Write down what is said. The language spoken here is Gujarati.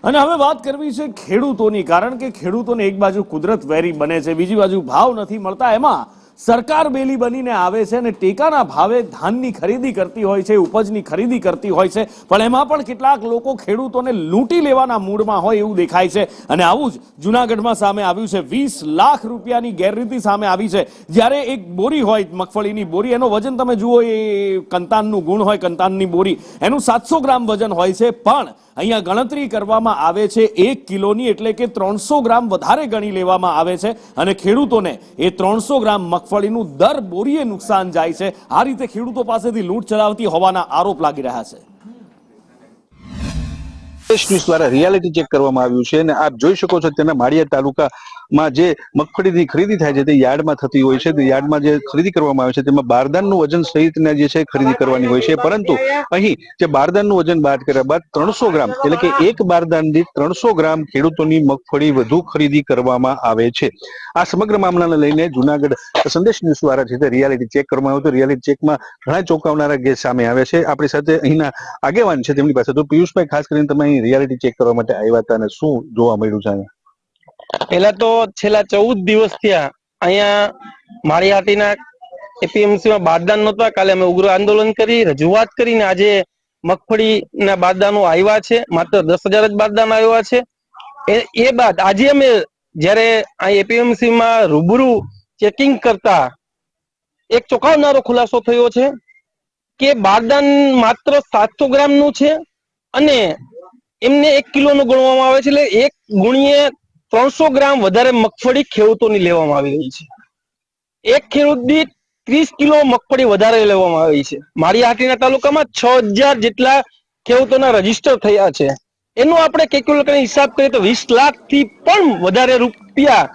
અને હવે વાત કરવી છે ખેડૂતોની, કારણ કે ખેડૂતોને એક બાજુ કુદરત વેરી બને છે, બીજી બાજુ ભાવ નથી મળતા, એમાં સરકાર બેલી બનીને આવે છે અને ટેકાના ભાવે ધાનની ખરીદી કરતી હોય છે, ઉપજની ખરીદી કરતી હોય છે, પણ એમાં પણ કેટલાક લોકો ખેડૂતોને લૂંટી લેવાના મૂડમાં હોય એવું દેખાય છે. અને આવું જ જૂનાગઢમાં સામે આવ્યું છે. 20 લાખ રૂપિયાની ગેરરીતિ સામે આવી છે. જ્યારે એક બોરી હોય મગફળીની બોરી, એનો વજન તમે જુઓ, એ કંતાનનું ગુણ હોય, કંતાનની બોરી, એનું 700 ગ્રામ વજન હોય છે, પણ અહીંયા ગણતરી કરવામાં આવે છે 1 કિલોની, એટલે કે 300 ગ્રામ વધારે ગણી લેવામાં આવે છે અને ખેડૂતોને એ 300 ગ્રામ મગફળીનું દર બોરીએ નુકસાન જાય છે. આ રીતે ખેડૂતો પાસેથી લૂંટ ચલાવતી હોવાના આરોપ લાગી રહ્યા છે. ન્યૂઝ દ્વારા રિયાલિટી ચેક કરવામાં આવ્યું છે અને આપ જોઈ શકો છો તેના માળિયા તાલુકામાં જે મગફળીની ખરીદી થાય છે તે યાર્ડમાં થતી હોય છે. યાર્ડમાં જે ખરીદી કરવામાં આવે છે તેમાં બારદાનનું વજન સહિતના જે છે ખરીદી કરવાની હોય છે, પરંતુ અહીં જે બારદાનનું વજન બાદ કર્યા બાદ 300 ગ્રામ એટલે કે એક બારદાન દીઠ 300 ગ્રામ ખેડૂતોની મગફળી વધુ ખરીદી કરવામાં આવે છે. આ સમગ્ર મામલાને લઈને જૂનાગઢ સંદેશ ન્યૂઝ દ્વારા છે તે રિયાલિટી ચેક કરવામાં આવ્યું હતું. રિયાલિટી ચેકમાં ઘણા ચોંકાવનારા કેસ સામે આવ્યા છે. આપણી સાથે અહીંના આગેવાન છે તેમની પાસે. તો પિયુષભાઈ, ખાસ કરીને તમે રિયાલિટી ચેક કરવા માટે આવ્યા હતા અને શું જોવા મળ્યું છે અહીંયા? પહેલા તો છેલ્લા 14 દિવસ થયા અહીંયા માળિયાહાટીના એપીએમસી માં બારદાન નહોતા. કાલે અમે ઉગ્ર આંદોલન કરી, રજૂઆત કરીને આજે મગફળીના બારદાનો આવ્યા છે. માત્ર 10,000 જ બારદાન આવ્યા છે. એ બાદ આજે અમે જયારે આ એપીએમસી માં રૂબરૂ ચેકિંગ કરતા એક ચોંકાવનારો ખુલાસો થયો છે કે બારદાન માત્ર 700 ગ્રામ નું છે અને એમને 1 કિલો નું ગણવામાં આવે છે. એટલે 1 ગુણ્યે 300 ગ્રામ વધારે મગફળી ખેડૂતોની લેવામાં આવી રહી છે. એક ખેડૂત દીઠ 30 કિલો મગફળી વધારે લેવામાં આવી છે. માળિયાહાટીના તાલુકામાં 6,000 જેટલા ખેડૂતોના રજીસ્ટર થયા છે. એનો આપણે કેલ્ક્યુલેટ કરીને હિસાબ કરીએ તો 20 લાખ થી પણ વધારે રૂપિયા